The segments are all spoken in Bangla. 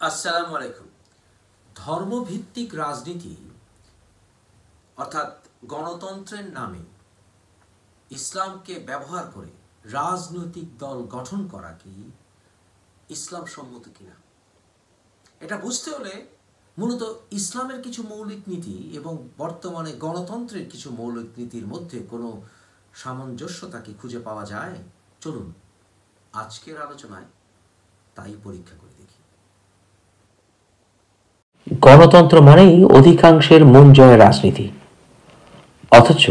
আসসালামু আলাইকুম। ধর্মভিত্তিক রাজনীতি অর্থাৎ গণতন্ত্রের নামে ইসলামকে ব্যবহার করে রাজনৈতিক দল গঠন করা কি ইসলাম সম্মত কিনা, এটা বুঝতে হলে মূলত ইসলামের কিছু মৌলিক নীতি এবং বর্তমানে গণতন্ত্রের কিছু মৌলিক নীতির মধ্যে কোনো সামঞ্জস্যতা কি খুঁজে পাওয়া যায়। চলুন আজকের আলোচনায় তাই পরীক্ষা করে দেখি। গণতন্ত্র মানেই অধিকাংশের মন জয়ের রাজনীতি, অথচ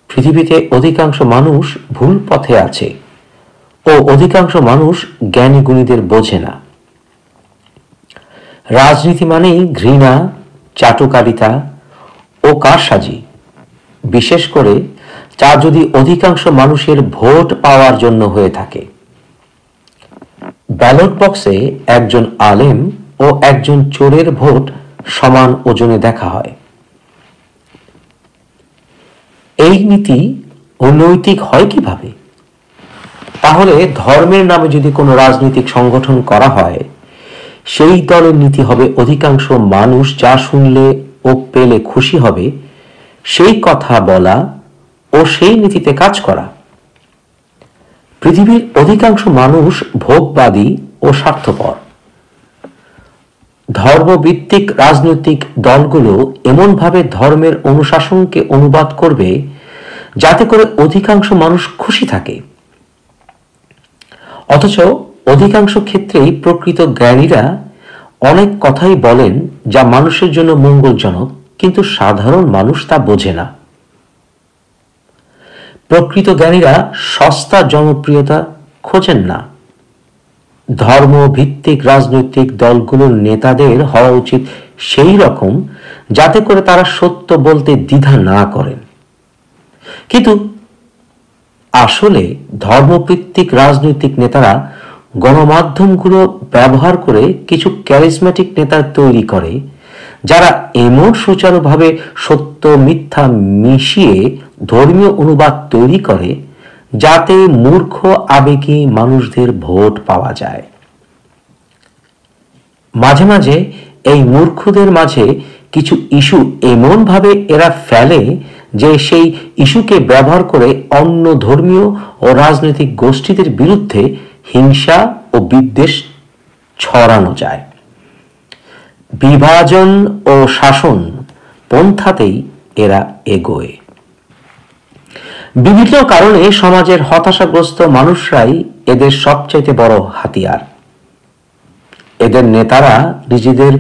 পৃথিবীতে অধিকাংশ মানুষ ভুল পথে আছে ও অধিকাংশ মানুষ জ্ঞানী গুণীদের বোঝে না। রাজনীতি মানেই ঘৃণা, চাটুকারিতা ও কারসাজি, বিশেষ করে তা যদি অধিকাংশ মানুষের ভোট পাওয়ার জন্য হয়ে থাকে। ব্যালট বক্সে একজন আলেম ও একজন চোরের ভোট সমান ওজনে দেখা হয়। এই নীতি অনৈতিক হয় কিভাবে? তাহলে ধর্মের নামে যদি কোনো রাজনৈতিক সংগঠন করা হয়, সেই দলের নীতি হবে অধিকাংশ মানুষ যা শুনলে ও পেলে খুশি হবে সেই কথা বলা ও সেই নীতিতে কাজ করা। পৃথিবীর অধিকাংশ মানুষ ভোগবাদী ও স্বার্থপর। ধর্মভিত্তিক রাজনৈতিক দলগুলো এমনভাবে ধর্মের অনুশাসনকে অনুবাদ করবে যাতে করে অধিকাংশ মানুষ খুশি থাকে। অথচ অধিকাংশ ক্ষেত্রেই প্রকৃত জ্ঞানীরা অনেক কথাই বলেন যা মানুষের জন্য মঙ্গলজনক, কিন্তু সাধারণ মানুষ তা বোঝে না। প্রকৃত জ্ঞানীরা সস্তা জনপ্রিয়তা খোঁজেন না। ধর্মভিত্তিক রাজনৈতিক দলগুলোর নেতাদের হওয়া উচিত সেই রকম যাতে করে তারা সত্য বলতে দ্বিধা না করেন। কিন্তু আসলে ধর্মভিত্তিক রাজনৈতিক নেতারা গণমাধ্যমগুলো ব্যবহার করে কিছু ক্যারিজম্যাটিক নেতা তৈরি করে, যারা এমন সুচারুভাবে সত্য মিথ্যা মিশিয়ে ধর্মীয় অনুবাদ তৈরি করে যাতে মূর্খ আবেগী মানুষদের ভোট পাওয়া যায়। মাঝে মাঝে এই মূর্খদের মাঝে কিছু ইস্যু এমন ভাবে এরা ফেলে যে সেই ইস্যুকে ব্যবহার করে অন্য ধর্মীয় ও রাজনৈতিক গোষ্ঠীদের বিরুদ্ধে হিংসা ও বিদ্বেষ ছড়ানো যায়। বিভাজন ও শাসন পন্থাতেই এরা এগোয়। বিভিন্ন কারণে সমাজের হতাশাগ্রস্ত মানুষরাই এদের সবচাইতে বড় হাতিয়ার। এদের নেতারা নিজেদের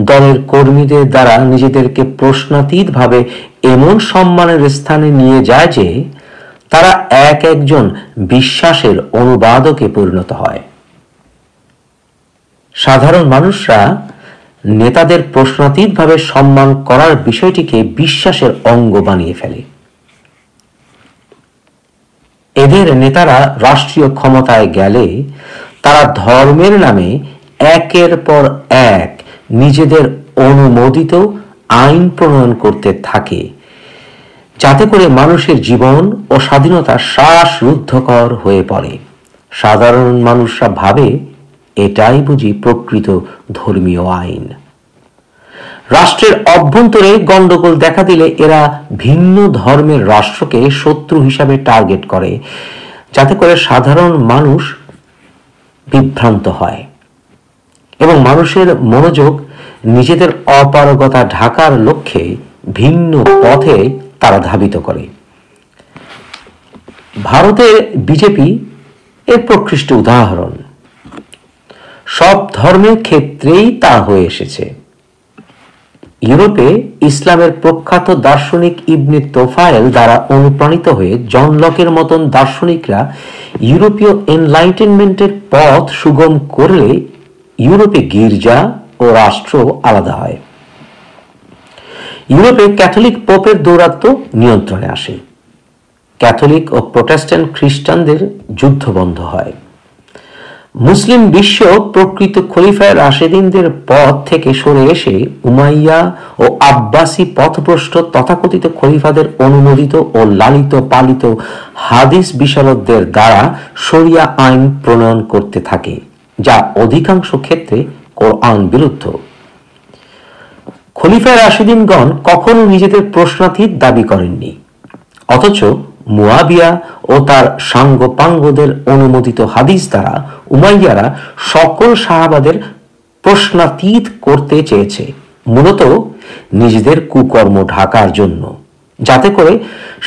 দলের কর্মীদের দ্বারা নিজেদেরকে প্রশ্নাতীত ভাবে এমন সম্মানের স্থানে নিয়ে যায় যে তারা এক একজন বিশ্বাসের অনুবাদকে পরিণত হয়। সাধারণ মানুষরা নেতাদের প্রশ্নাতীত ভাবে সম্মান করার বিষয়টিকে বিশ্বাসের অঙ্গ বানিয়ে ফেলে। এদের নেতারা রাষ্ট্রীয় ক্ষমতায় গেলে তারা ধর্মের নামে একের পর এক নিজেদের অনুমোদিত আইন প্রণয়ন করতে থাকে, যাতে করে মানুষের জীবন ও স্বাধীনতা শ্বাসরুদ্ধকর হয়ে পড়ে। সাধারণ মানুষরা ভাবে এটাই বুঝি প্রকৃত ধর্মীয় আইন। রাষ্ট্রের অভ্যন্তরে গন্ডগোল দেখা দিলে এরা ভিন্ন ধর্মের রাষ্ট্রকে শত্রু হিসাবে টার্গেট করে, যাতে করে সাধারণ মানুষ বিভ্রান্ত হয় এবং মানুষের মনোযোগ নিজেদের অপারগতা ঢাকার লক্ষ্যে ভিন্ন পথে তারা ধাবিত করে। ভারতের বিজেপি এর প্রকৃষ্ট উদাহরণ। সব ধর্মের ক্ষেত্রেই তা হয়ে এসেছে। ইউরোপে ইসলামের প্রখ্যাত দার্শনিক ইবনে তোফায়েল দ্বারা অনুপ্রাণিত হয়ে জন লকের মতন দার্শনিকরা ইউরোপীয় এনলাইটেনমেন্টের পথ সুগম করলে ইউরোপে গির্জা ও রাষ্ট্র আলাদা হয়। ইউরোপে ক্যাথলিক পোপের দৌরাত্ম্য নিয়ন্ত্রণে আসে। ক্যাথলিক ও প্রোটেস্ট্যান্ট খ্রিস্টানদের যুদ্ধ বন্ধ হয়। মুসলিম বিশ্ব প্রকৃত খলিফায়ে রাশেদিনদের পথ থেকে সরে এসে উমাইয়া ও আব্বাসি পথভ্রষ্ট তথাকথিত খলিফাদের অনুমোদিত ও লালিত পালিত হাদিস বিশারদদের দ্বারা শরিয়া আইন প্রণয়ন করতে থাকে, যা অধিকাংশ ক্ষেত্রে কোরআন বিরুদ্ধ। খলিফা রাশিদিনগণ কখনো নিজেদের প্রশ্নাতীত দাবি করেননি, অথচ মুয়াবিয়া ও তার সাঙ্গপাঙ্গদের অনুমোদিত হাদিস দ্বারা উমাইয়ারা সকল সাহাবাদের প্রশ্নাতীত করতে চেয়েছে, মূলত নিজেদের কুকর্ম ঢাকার জন্য, যাতে করে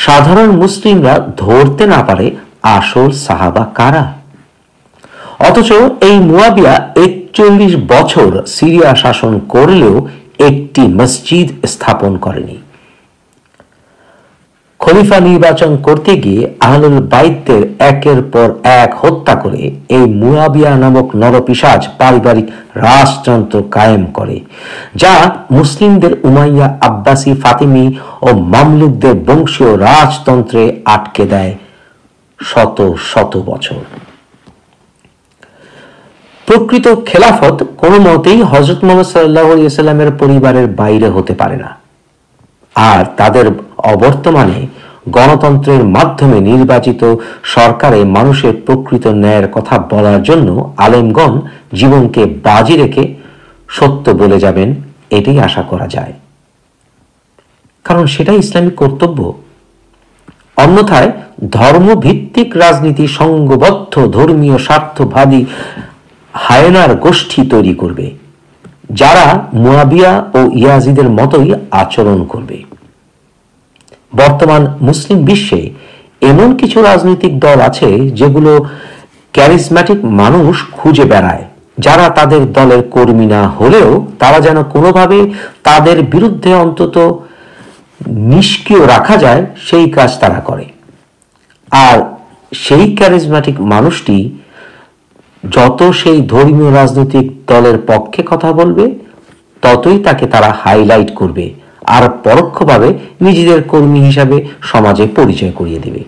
সাধারণ মুসলিমরা ধরতে না পারে আসল সাহাবা কারা। অথচ এই মুয়াবিয়া 41 বছর সিরিয়া শাসন করলেও একটি মসজিদ স্থাপন করেনি। খলিফা নির্বাচন করতে গিয়ে আহলুল বাইতদের একের পর এক হত্যা করে এই মুয়াবিয়া নামক নরপিশাচ পারিবারিক রাজতন্ত্র কায়েম করে, যা মুসলিমদের উমাইয়া, আব্বাসি, ফাতিমি ও মামলুকদের বংশীয় রাজতন্ত্রে আটকে দেয় শত শত বছর। প্রকৃত খেলাফত কোনো মতেই হযরত মুহাম্মদ সাল্লাল্লাহু আলাইহি ওয়াসাল্লামের পরিবারের বাইরে হতে পারে না, আর তাদের অবর্তমানে গণতন্ত্রের মাধ্যমে নির্বাচিত সরকারে মানুষের প্রকৃত ন্যায়ের কথা বলার জন্য আলেমগণ জীবনকে বাজি রেখে সত্য বলে যাবেন, এটাই আশা করা যায়, কারণ সেটাই ইসলামিক কর্তব্য। অন্যথায় ধর্মভিত্তিক রাজনীতি সংঘবদ্ধ ধর্মীয় স্বার্থবাদী হায়েনার গোষ্ঠী তৈরি করবে, যারা মুয়াবিয়া ও ইয়াজিদের মতোই আচরণ করবে। বর্তমান মুসলিম বিশ্বে এমন কিছু রাজনৈতিক দল আছে যেগুলো ক্যারিজম্যাটিক মানুষ খুঁজে বেড়ায়, যারা তাদের দলের কর্মী না হলেও তারা যেন কোনোভাবে তাদের বিরুদ্ধে অন্তত নিষ্ক্রিয় রাখা যায় সেই কাজ তারা করে। আর সেই ক্যারিজম্যাটিক মানুষটি যত সেই ধর্মীয় রাজনৈতিক দলের পক্ষে কথা বলবে, ততই তাকে তারা হাইলাইট করবে আর পরোক্ষভাবে নিজেদের কর্মী হিসাবে সমাজে পরিচয় করিয়ে দেবে।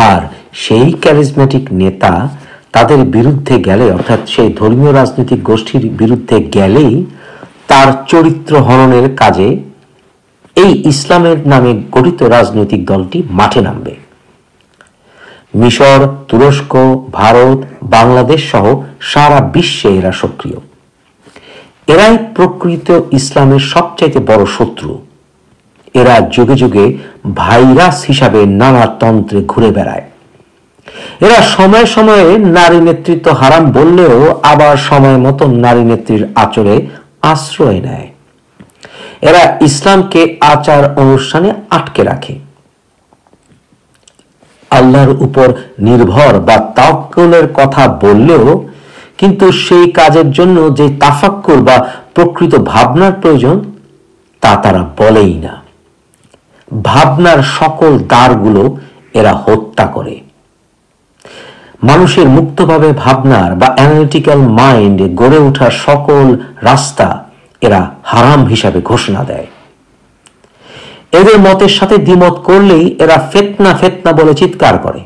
আর সেই ক্যারিজম্যাটিক নেতা তাদের বিরুদ্ধে গেলে, অর্থাৎ সেই ধর্মীয় রাজনৈতিক গোষ্ঠীর বিরুদ্ধে গেলেই তার চরিত্র হননের কাজে এই ইসলামের নামে গঠিত রাজনৈতিক দলটি মাঠে নামবে। মিশর, তুরস্ক, ভারত, বাংলাদেশ সহ সারা বিশ্বে এরা সক্রিয়। এরাই প্রকৃত ইসলামের সবচাইতে বড় শত্রু। এরা যুগে যুগে ভাইরাস হিসাবে নানা তন্ত্রে ঘুরে বেড়ায়। এরা সময়ে সময়ে নারী নেতৃত্ব হারাম বললেও আবার সময় মতো নারী নেত্রীর আচরে আশ্রয় নেয়। এরা ইসলামকে আচার অনুষ্ঠানে আটকে রাখে। আল্লাহর উপর নির্ভর বা তাওয়াক্কুলের কথা বললেও কিন্তু সেই কাজের জন্য যে তাফাক্কুর বা প্রকৃত ভাবনার প্রয়োজন তা তারা বলেই না। ভাবনার সকল দ্বারগুলো এরা হত্যা করে। মানুষের মুক্তভাবে ভাবনার বা অ্যানালিটিক্যাল মাইন্ড গড়ে ওঠার সকল রাস্তা এরা হারাম হিসাবে ঘোষণা দেয়। এদের মতের সাথে দ্বিমত করলেই এরা ফিতনা ফিতনা বলে চিৎকার করে,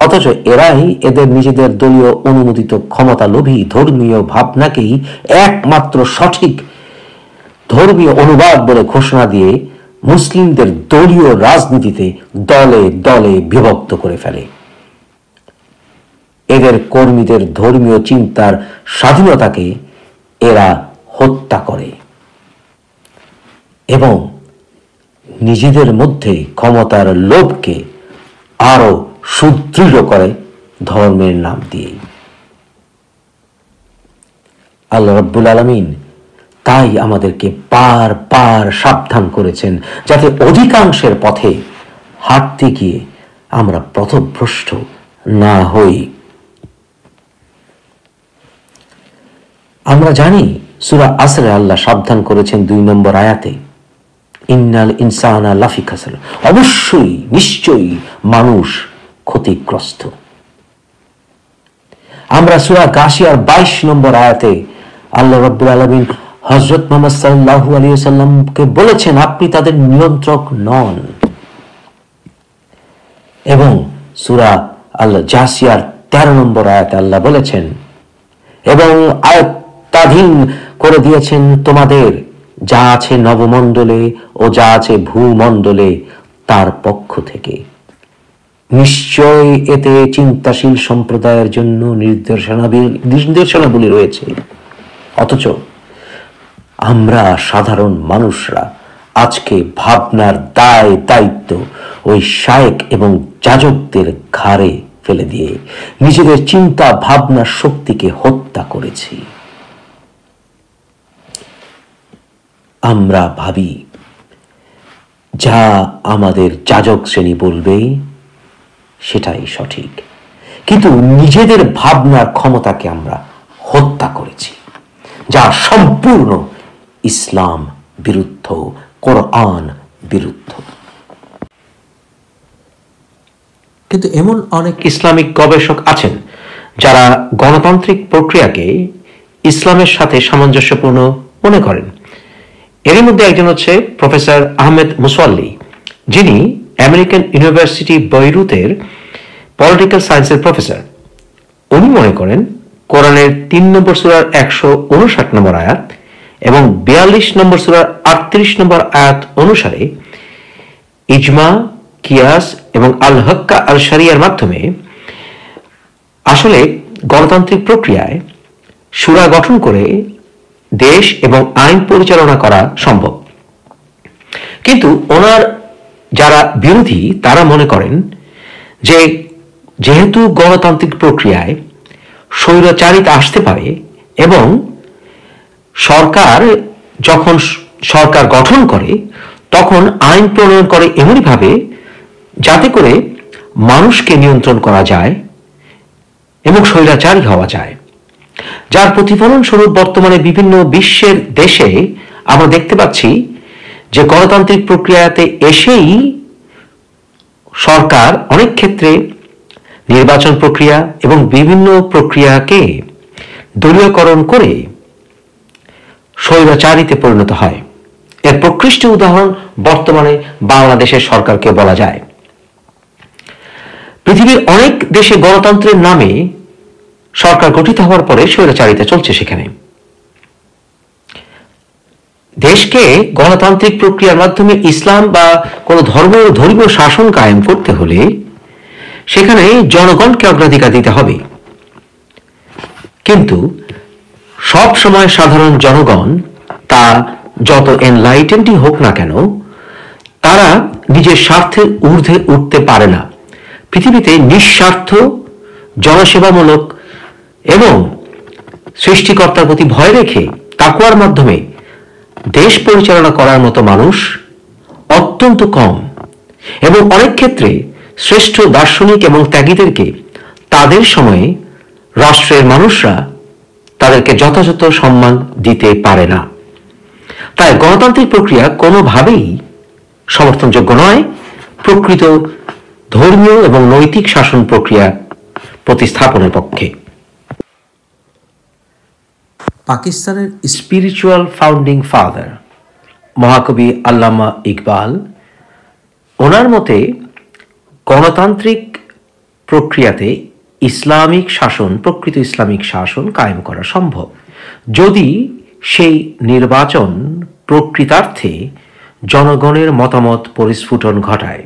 অথচ এরাই এদের নিজেদের দলীয় অনুমোদিত ক্ষমতালোভী ধর্মীয় ভাবনাকেই একমাত্র সঠিক ধর্মীয় অনুবাদ বলে ঘোষণা দিয়ে মুসলিমদের দলীয় রাজনীতিতে দলে দলে বিভক্ত করে ফেলে। এদের কর্মীদের ধর্মীয় চিন্তার স্বাধীনতাকে এরা হত্যা করে এবং নিজেদের মধ্যে ক্ষমতার লোভকে আরো সুদৃঢ় করে ধর্মের নাম দিয়ে। আল্লাহ রাব্বুল আলামিন তাই আমাদেরকে বারবার সাবধান করেছেন, যাতে অধিকাংশের পথে হাঁটতে গিয়ে আমরা পথভ্রষ্ট না হই। আমরা জানি সূরা আসরে আল্লাহ সাবধান করেছেন 2 নম্বর আয়াতে, ইন্নাল ইনসানা লাফি খাসর, অবশ্যই নিশ্চয়ই মানুষ ক্ষতিগ্রস্ত। আমরা সূরা গাশিয়ার 22 নম্বর আয়াতে আল্লাহ রাব্বুল আলামিন হযরত মুহাম্মদ সাল্লাল্লাহু আলাইহি ওয়াসাল্লামকে বলেছেন আপনি তাদের নিয়ন্ত্রক নন। এবং সূরা আল জাসিয়ার 13 নম্বর আয়াতে আল্লাহ বলেছেন, এবং আয়াত্তাধীন করে দিয়েছেন তোমাদের যা আছে নবমণ্ডলে ও যা আছে ভূমণ্ডলে তার পক্ষ থেকে। নিশ্চয় এতে চিন্তাশীল সম্প্রদায়ের জন্য নির্দেশনাবলী রয়েছে, অথচ আমরা সাধারণ মানুষরা আজকে ভাবনার দায় দায়িত্ব ওই শায়েখ এবং যাজকদের ঘাড়ে ফেলে দিয়ে নিজেদের চিন্তা ভাবনার শক্তিকে হত্যা করেছি। আমরা ভাবি যা আমাদের যাজক শ্রেণী বলবে সেটাই সঠিক, কিন্তু নিজেদের ভাবনার ক্ষমতাকে আমরা হত্যা করেছি, যা সম্পূর্ণ ইসলাম বিরুদ্ধ, কোরআন বিরুদ্ধ। কিন্তু এমন অনেক ইসলামিক গবেষক আছেন যারা গণতান্ত্রিক প্রক্রিয়াকে ইসলামের সাথে সামঞ্জস্যপূর্ণ মনে করেন। এর মধ্যে একজন হচ্ছে প্রফেসর আহমেদ মুসওয়াল্লি, যিনি আমেরিকান ইউনিভার্সিটি বৈরুতের পলিটিক্যাল সায়েন্সের প্রফেসর। উনি মনে করেন কোরআনের 3 নম্বর সূরার 159 নম্বর আয়াত এবং 42 নম্বর সূরার 38 নম্বর আয়াত অনুসারে ইজমা, কিয়াস এবং আল হক্কা আল শরিয়ার মাধ্যমে আসলে গণতান্ত্রিক প্রক্রিয়ায় সূরা গঠন করে দেশ এবং আইন পরিচালনা করা সম্ভব। কিন্তু ওনার যারা বিরোধী তারা মনে করেন যে যেহেতু গণতান্ত্রিক প্রক্রিয়ায় স্বৈরাচারিতা আসতে পারে এবং সরকার যখন সরকার গঠন করে তখন আইন প্রণয়ন করে এমনইভাবে যাতে করে মানুষকে নিয়ন্ত্রণ করা যায় এবং স্বৈরাচারী হওয়া যায়, যার প্রতিফলন স্বরূপ বর্তমানে বিভিন্ন বিশ্বের দেশে আমরা দেখতে পাচ্ছি যে গণতান্ত্রিক প্রক্রিয়াতে এসেই সরকার অনেক ক্ষেত্রে নির্বাচন প্রক্রিয়া এবং বিভিন্ন প্রক্রিয়াকে দলীয়করণ করে স্বৈরাচারীতে পরিণত হয়। এর প্রকৃষ্ট উদাহরণ বর্তমানে বাংলাদেশের সরকারকে বলা যায়। পৃথিবীর অনেক দেশে গণতন্ত্রের নামে সরকার গঠিত হওয়ার পরে স্বৈরাচারিতা চলছে। সেখানে দেশকে গণতান্ত্রিক প্রক্রিয়ার মাধ্যমে ইসলাম বা কোনো ধর্মীয় শাসন কায়েম করতে হলে সেখানে জনগণকে অগ্রাধিকার দিতে হবে। কিন্তু সব সময় সাধারণ জনগণ, তা যত এনলাইটেন্ডই হোক না কেন, তারা নিজের স্বার্থের ঊর্ধ্বে উঠতে পারে না। পৃথিবীতে নিঃস্বার্থ, জনসেবামূলক এবং সৃষ্টিকর্তার প্রতি ভয় রেখে তাকওয়ার মাধ্যমে দেশ পরিচালনা করার মতো মানুষ অত্যন্ত কম, এবং অনেক ক্ষেত্রে শ্রেষ্ঠ দার্শনিক এবং ত্যাগীদেরকে তাদের সময়ে রাষ্ট্রের মানুষরা তাদেরকে যথাযথ সম্মান দিতে পারে না। তাই গণতান্ত্রিক প্রক্রিয়া কোনোভাবেই সমর্থনযোগ্য নয় প্রকৃত ধর্মীয় এবং নৈতিক শাসন প্রক্রিয়া প্রতিস্থাপনের পক্ষে। পাকিস্তানের স্পিরিচুয়াল ফাউন্ডিং ফাদার মহাকবি আল্লামা ইকবাল, ওনার মতে গণতান্ত্রিক প্রক্রিয়াতে ইসলামিক শাসন, প্রকৃত ইসলামিক শাসন কায়েম করা সম্ভব যদি সেই নির্বাচন প্রকৃতার্থে জনগণের মতামত পরিস্ফুটন ঘটায়।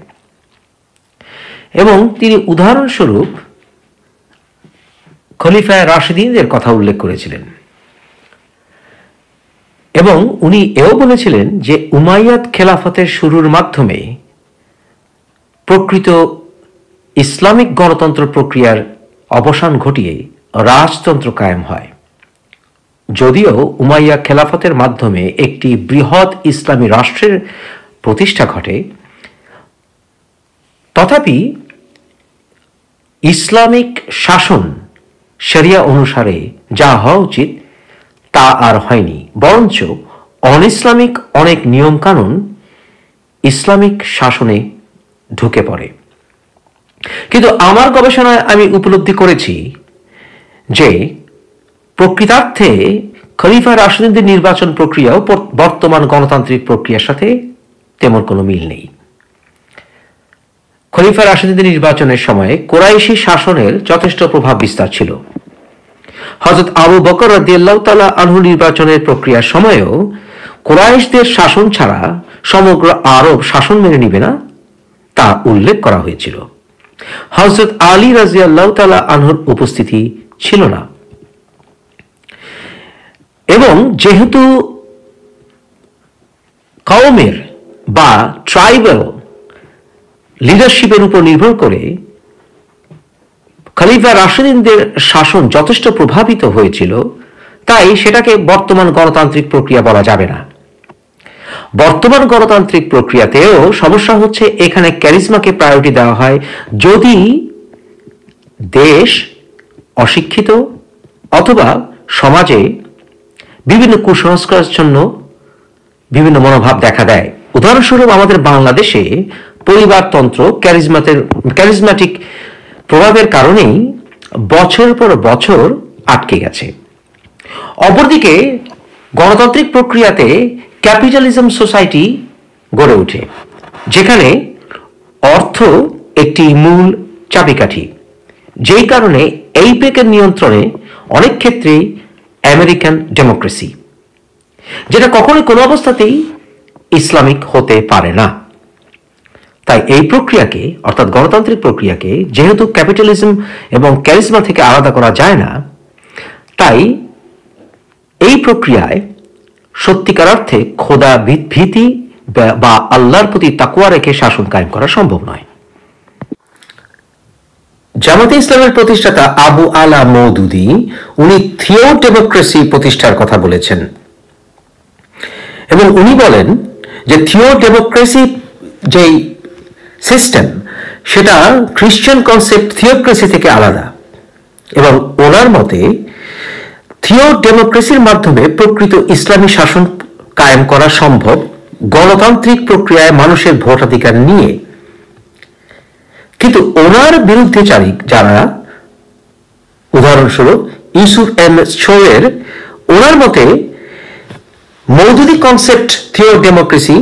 এবং তিনি উদাহরণস্বরূপ খলিফায়ে রাশিদিনদের কথা উল্লেখ করেছিলেন এবং উনি এও বলেছিলেন যে উমাইয়াদ খেলাফতের শুরুর মাধ্যমে প্রকৃত ইসলামিক গণতন্ত্র প্রক্রিয়ার অবসান ঘটিয়ে রাজতন্ত্র কায়েম হয়। যদিও উমাইয়া খেলাফতের মাধ্যমে একটি বৃহৎ ইসলামী রাষ্ট্রের প্রতিষ্ঠা ঘটে, তথাপি ইসলামিক শাসন শরিয়া অনুসারে যা হওয়া উচিত তা আর হয়নি, বরঞ্চ অনইসলামিক অনেক নিয়মকানুন ইসলামিক শাসনে ঢুকে পড়ে। কিন্তু আমার গবেষণায় আমি উপলব্ধি করেছি যে প্রকৃতার্থে খলিফা রাশিদিনদের নির্বাচন প্রক্রিয়াও বর্তমান গণতান্ত্রিক প্রক্রিয়ার সাথে তেমন কোনো মিল নেই। খলিফা রাশিদিনদের নির্বাচনের সময়ে কুরাইশি শাসনের যথেষ্ট প্রভাব বিস্তার ছিল। হযরত আবু বকর রাদিয়াল্লাহু তাআলা আনহু নির্বাচনের প্রক্রিয়ার সময়েও কুরাইশদের শাসন ছাড়া সমগ্র আরব শাসন মেনে নিবে না তা উল্লেখ করা হয়েছিল। হযরত আলী রাদিয়াল্লাহু তাআলা আনহুর উপস্থিতি ছিল না। এবং যেহেতু কওমের বা ট্রাইবাল লিডারশিপের উপর নির্ভর করে খলিফা রাশিদিনদের শাসন যথেষ্ট প্রভাবিত হয়েছিল, তাই সেটাকে বর্তমান গণতান্ত্রিক প্রক্রিয়া বলা যাবে না। বর্তমান গণতান্ত্রিক প্রক্রিয়াতেও সমস্যা হচ্ছে এখানে ক্যারিজমাকে প্রায়োরিটি দেওয়া হয় যদি দেশ অশিক্ষিত অথবা সমাজে বিভিন্ন কুসংস্কারের জন্য বিভিন্ন মনোভাব দেখা দেয়। উদাহরণস্বরূপ আমাদের বাংলাদেশে পরিবারতন্ত্র ক্যারিজমাটিক প্রভাবের কারণেই বছরের পর বছর আটকে গেছে। অপরদিকে গণতান্ত্রিক প্রক্রিয়াতে ক্যাপিটালিজম সোসাইটি গড়ে ওঠে, যেখানে অর্থ একটি মূল চাবিকাঠি, যেই কারণে এই পেকের নিয়ন্ত্রণে অনেক ক্ষেত্রেই আমেরিকান ডেমোক্রেসি, যেটা কখনোই কোনো অবস্থাতেই ইসলামিক হতে পারে না। তাই এই প্রক্রিয়াকে অর্থাৎ গণতান্ত্রিক প্রক্রিয়াকে যেহেতু ক্যাপিটালিজম এবং ক্যারিজমা থেকে আলাদা করা যায় না, তাই এই প্রক্রিয়ায় সত্যিকার অর্থে খোদা ভীতি বা আল্লাহর প্রতি তাকওয়া রেখে শাসন কায়েম করা সম্ভব নয়। জামাতে ইসলামের প্রতিষ্ঠাতা আবু আলা মওদুদী উনি থিও ডেমোক্রেসি প্রতিষ্ঠার কথা বলেছেন এবং উনি বলেন যে থিও ডেমোক্রেসি যেই সিস্টেম সেটা খ্রিস্টান কনসেপ্ট থিওক্রেসি থেকে আলাদা এবং ওনার মতে থিও ডেমোক্রেসির মাধ্যমে প্রকৃত ইসলামী শাসন কায়েম করা সম্ভব গণতান্ত্রিক প্রক্রিয়ায় মানুষের ভোটাধিকার নিয়ে। কিন্তু ওনার বিরুদ্ধে যারা উদাহরণস্বরূপ ইউসুফ এম শোয়ের, ওনার মতে মওদুদি কনসেপ্ট থিও ডেমোক্রেসি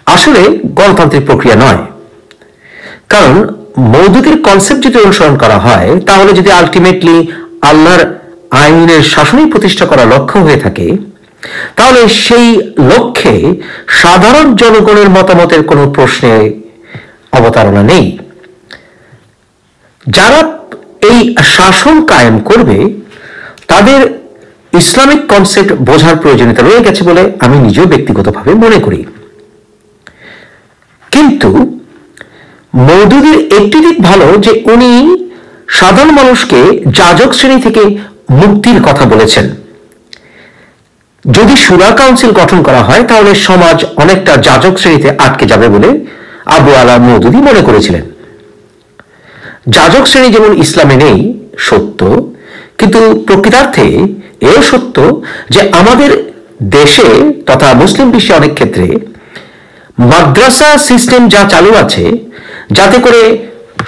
আসলে গণতান্ত্রিক প্রক্রিয়া নয়। কারণ মওদুদির কনসেপ্ট যদি অনুসরণ করা হয় তাহলে যদি আলটিমেটলি আল্লাহর আইনের শাসনই প্রতিষ্ঠা করা লক্ষ্য হয়ে থাকে, তাহলে সেই লক্ষ্যে সাধারণ জনগণের মতামতের কোনো প্রশ্নে অবতারণা নেই। যারা এই শাসন কায়েম করবে তাদের ইসলামিক কনসেপ্ট বোঝার প্রয়োজনীয়তা রয়ে গেছে বলে আমি নিজেও ব্যক্তিগতভাবে মনে করি। কিন্তু মওদুদির একটি দিক ভালো যে উনি সাধারণ মানুষকে যাজক শ্রেণী থেকে মুক্তির কথা বলেছেন। যদি শুরা কাউন্সিল গঠন করা হয় তাহলে সমাজ অনেকটা যাজক শ্রেণীতে আটকে যাবে বলে আবু আলা মওদুদী মনে করেছিলেন। যাজক শ্রেণী যেমন ইসলামে নেই সত্য, কিন্তু প্রকৃতার্থে এও সত্য যে আমাদের দেশে তথা মুসলিম বিশ্বে অনেক ক্ষেত্রে মাদ্রাসা সিস্টেম যা চালু আছে, যাতে করে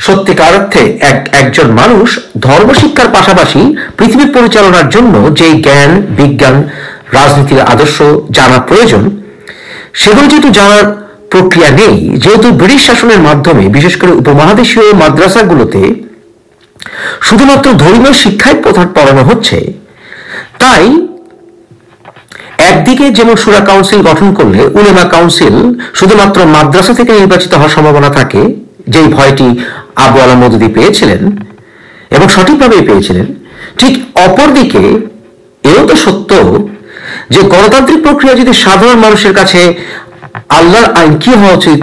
সত্যিকার অর্থে একজন মানুষ ধর্মশিক্ষার পাশাপাশি পৃথিবী পরিচালনার জন্য যে জ্ঞান বিজ্ঞান রাজনীতির আদর্শ জানা প্রয়োজন, সেগুলো যেহেতু জানার প্রক্রিয়া নেই, যেহেতু ব্রিটিশ শাসনের মাধ্যমে বিশেষ করে উপমহাদেশীয় মাদ্রাসাগুলোতে শুধুমাত্র ধর্মীয় শিক্ষায় পড়ানো হচ্ছে, তাই একদিকে যেমন শুরা কাউন্সিল গঠন করলে উলেমা কাউন্সিল শুধুমাত্র মাদ্রাসা থেকে নির্বাচিত হওয়ার সম্ভাবনা থাকে, যেই ভয়টি আবু আলা মওদুদী পেয়েছিলেন এবং সঠিকভাবে পেয়েছিলেন, ঠিক অপরদিকে এও তো সত্য যে গণতান্ত্রিক প্রক্রিয়া যদি সাধারণ মানুষের কাছে আল্লাহর আইন কি হওয়া উচিত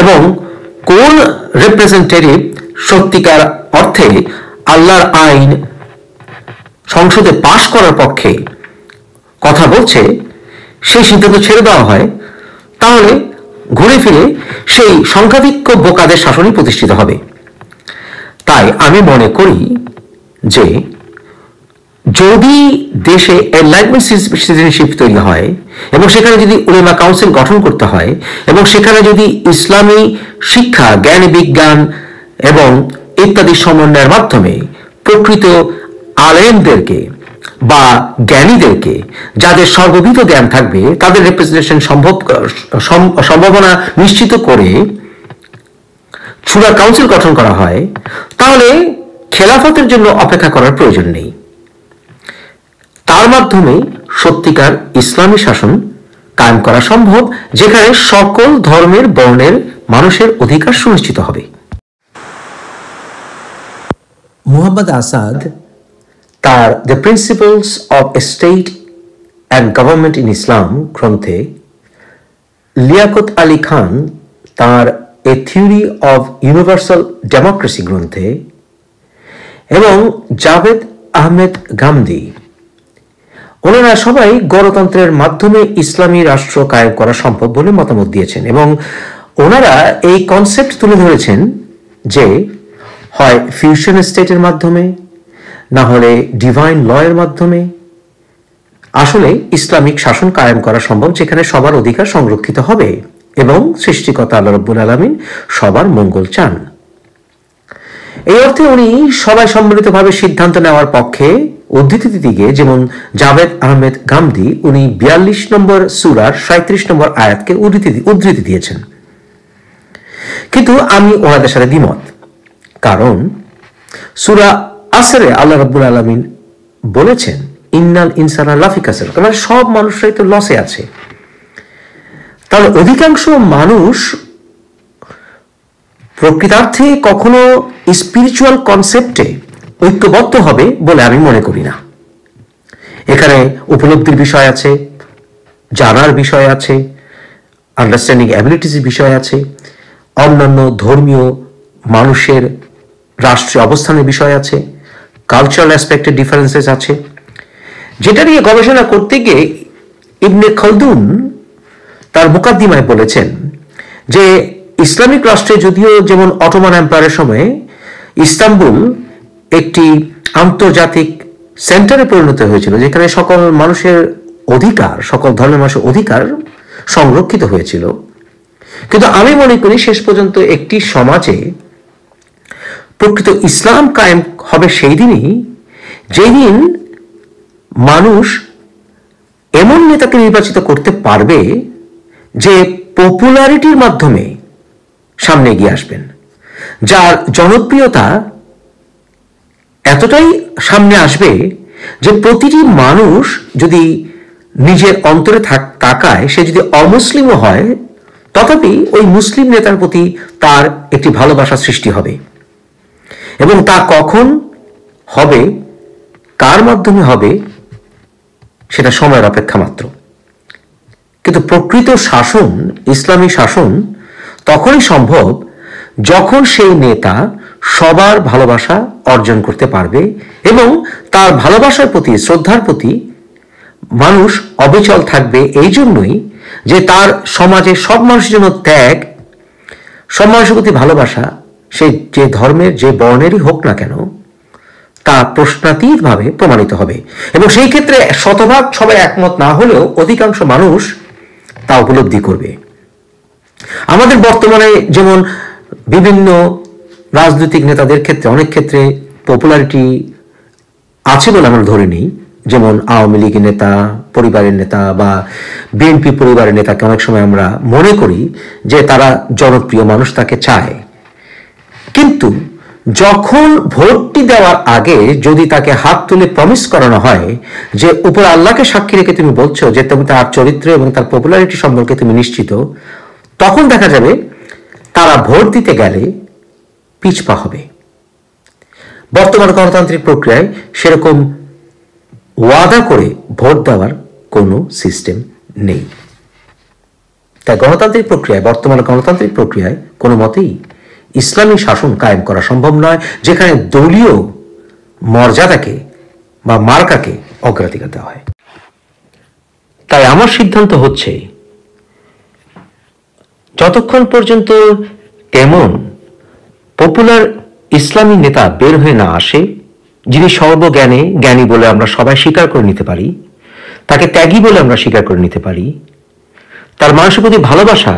এবং কোন রিপ্রেজেন্টেটিভ সত্যিকার অর্থে আল্লাহর আইন সংসদে পাশ করার পক্ষে কথা বলছে, সেই সিদ্ধান্ত ছেড়ে দেওয়া হয়, তাহলে ঘুরে ফিরে সেই সংখ্যাধিক্য বোকাদের শাসনই প্রতিষ্ঠিত হবে। তাই আমি মনে করি যে যদি দেশে এনলাইটমেন্ট সিটিজেনশিপ তৈরি হয় এবং সেখানে যদি উলেমা কাউন্সিল গঠন করতে হয় এবং সেখানে যদি ইসলামী শিক্ষা জ্ঞান বিজ্ঞান এবং ইত্যাদি সমন্বয়ের মাধ্যমে প্রকৃত আলেমদেরকে বা জ্ঞানীদেরকে, যাদের সর্ববিধ জ্ঞান থাকবে, তাদের রিপ্রেজেন্টেশন সম্ভাবনা নিশ্চিত করে শুরা কাউন্সিল গঠন করা হয়, তাহলে খেলাফতের জন্য অপেক্ষা করার প্রয়োজন নেই। তার মাধ্যমে সত্যিকার ইসলামী শাসন কায়েম করা সম্ভব, যেখানে সকল ধর্মের বর্ণের মানুষের অধিকার সুনিশ্চিত হবে। মুহাম্মদ আসাদ তার the principles of state and government in Islam গ্রন্থে, লিয়াকত আলী খান তার a theory of universal democracy গ্রন্থে এবং জাভেদ আহমেদ গামদি, ওনারা সবাই গণতন্ত্রের মাধ্যমে ইসলামী রাষ্ট্র কায়েম করা সম্ভব বলে মতামত দিয়েছেন এবং ওনারা এই কনসেপ্ট তুলে ধরেছেন যে হয় ফিউশন স্টেটের মাধ্যমে, না হলে ডিভাইন ল এর মাধ্যমে আসলে ইসলামিক শাসন কায়েম করা সম্ভব, যেখানে সবার অধিকার সংরক্ষিত হবে এবং সৃষ্টিকর্তা আল্লাহ রাব্বুল আলামিন সবার মঙ্গল চান। এই অর্থে উনি সবাই সম্মিলিতভাবে সিদ্ধান্ত নেওয়ার পক্ষে উদ্ধৃতি দিতে গিয়ে, যেমন জাভেদ আহমেদ গামদি উনি 42 নম্বর সূরার 37 নম্বর আয়াতকে উদ্ধৃতি দিয়েছেন। কিন্তু আমি ওনাদের সাথে দ্বিমত, কারণ সূরা আসরে আল্লাহ রাব্বুল আলামিন বলেছেন ইন্নাল ইনসানা লাফি কাসর, মানে সব মানুষরাই তো লসে আছে। তাহলে অধিকাংশ মানুষ প্রকৃতার্থে কখনো স্পিরিচুয়াল কনসেপ্টে ঐক্যবদ্ধ হবে বলে আমি মনে করি না। এখানে উপলব্ধির বিষয় আছে, জানার বিষয় আছে, আন্ডারস্ট্যান্ডিং অ্যাবিলিটিসের বিষয় আছে, অন্যান্য ধর্মীয় মানুষের রাষ্ট্রীয় অবস্থানের বিষয় আছে, কালচারাল অ্যাসপেক্টের ডিফারেন্সেস আছে, যেটা নিয়ে গবেষণা করতে গিয়ে ইবনে খালদুন তার মুকাদ্দিমায় বলেছেন যে ইসলামিক রাষ্ট্রে যদিও যেমন অটোমান এম্পায়ারের সময়ে ইস্তাম্বুল একটি আন্তর্জাতিক সেন্টারে পরিণত হয়েছিল, যেখানে সকল মানুষের অধিকার, সকল ধর্মের মানুষের অধিকার সংরক্ষিত হয়েছিল, কিন্তু আমি মনে করি শেষ পর্যন্ত একটি সমাজে প্রকৃত ইসলাম কায়েম হবে সেই দিনই যেদিন মানুষ এমন নেতাকে নির্বাচিত করতে পারবে যে পপুলারিটির মাধ্যমে সামনে এগিয়ে আসবেন, যার জনপ্রিয়তা এতটাই সামনে আসবে যে প্রতিটি মানুষ যদি নিজের অন্তরে তাকায়, সে যদি অমুসলিমও হয় তথাপি ওই মুসলিম নেতার প্রতি তার একটি ভালোবাসা সৃষ্টি হবে। এবং তা কখন হবে, কার মাধ্যমে হবে, সেটা সময়ের অপেক্ষা মাত্র। কিন্তু প্রকৃত শাসন, ইসলামী শাসন তখনই সম্ভব যখন সেই নেতা সবার ভালোবাসা অর্জন করতে পারবে এবং তার ভালোবাসার প্রতি, শ্রদ্ধার প্রতি মানুষ অবিচল থাকবে এই জন্যই যে তার সমাজে সব মানুষের জন্য ত্যাগ, সব মানুষের প্রতি ভালোবাসা, সে যে ধর্মের যে বর্ণেরই হোক না কেন, তা প্রশ্নাতীতভাবে প্রমাণিত হবে। এবং সেই ক্ষেত্রে শতভাগ সবাই একমত না হলেও অধিকাংশ মানুষ তা উপলব্ধি করবে। আমাদের বর্তমানে যেমন বিভিন্ন রাজনৈতিক নেতাদের ক্ষেত্রে অনেক ক্ষেত্রে পপুলারিটি আছে বলে আমরা ধরে নিই, যেমন আওয়ামী লীগের নেতা, পরিবারের নেতা বা বিএনপি পরিবারের নেতাকে অনেক সময় আমরা মনে করি যে তারা জনপ্রিয়, মানুষ তাকে চায়। কিন্তু যখন ভোটটি দেওয়ার আগে যদি তাকে হাত তুলে প্রমিস করানো হয় যে উপর আল্লাহকে সাক্ষী রেখে তুমি বলছো যে তুমি তার চরিত্র এবং তার পপুলারিটি সম্পর্কে তুমি নিশ্চিত, তখন দেখা যাবে তারা ভোট দিতে গেলে পিছপা হবে। বর্তমান গণতান্ত্রিক প্রক্রিয়ায় সেরকম ওয়াদা করে ভোট দেওয়ার কোনো সিস্টেম নেই। তাই গণতান্ত্রিক প্রক্রিয়ায়, বর্তমান গণতান্ত্রিক প্রক্রিয়ায় কোনো মতেই ইসলামী শাসন কায়েম করা সম্ভব নয়, যেখানে দলীয় মর্যাদাকে বা মার্কাকে অগ্রাধিকার দেওয়া হয়। তাই আমার সিদ্ধান্ত হচ্ছে যতক্ষণ পর্যন্ত এমন পপুলার ইসলামী নেতা বের হয়ে না আসে যিনি জ্ঞানী বলে আমরা সবাই স্বীকার করে নিতে পারি, তাকে ত্যাগী বলে আমরা স্বীকার করে নিতে পারি, তার মানুষের প্রতি ভালোবাসা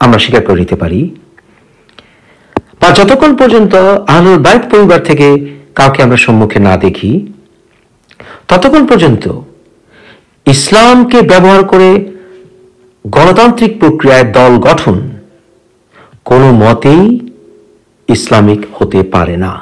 আমরা স্বীকার করে নিতে পারি, বা যতক্ষণ পর্যন্ত আহলুল বাইত পরিবার থেকে কাউকে আমরা সম্মুখে না দেখি, ততক্ষণ পর্যন্ত ইসলামকে ব্যবহার করে গণতান্ত্রিক প্রক্রিয়ায় দল গঠন কোনো মতেই ইসলামিক হতে পারে না।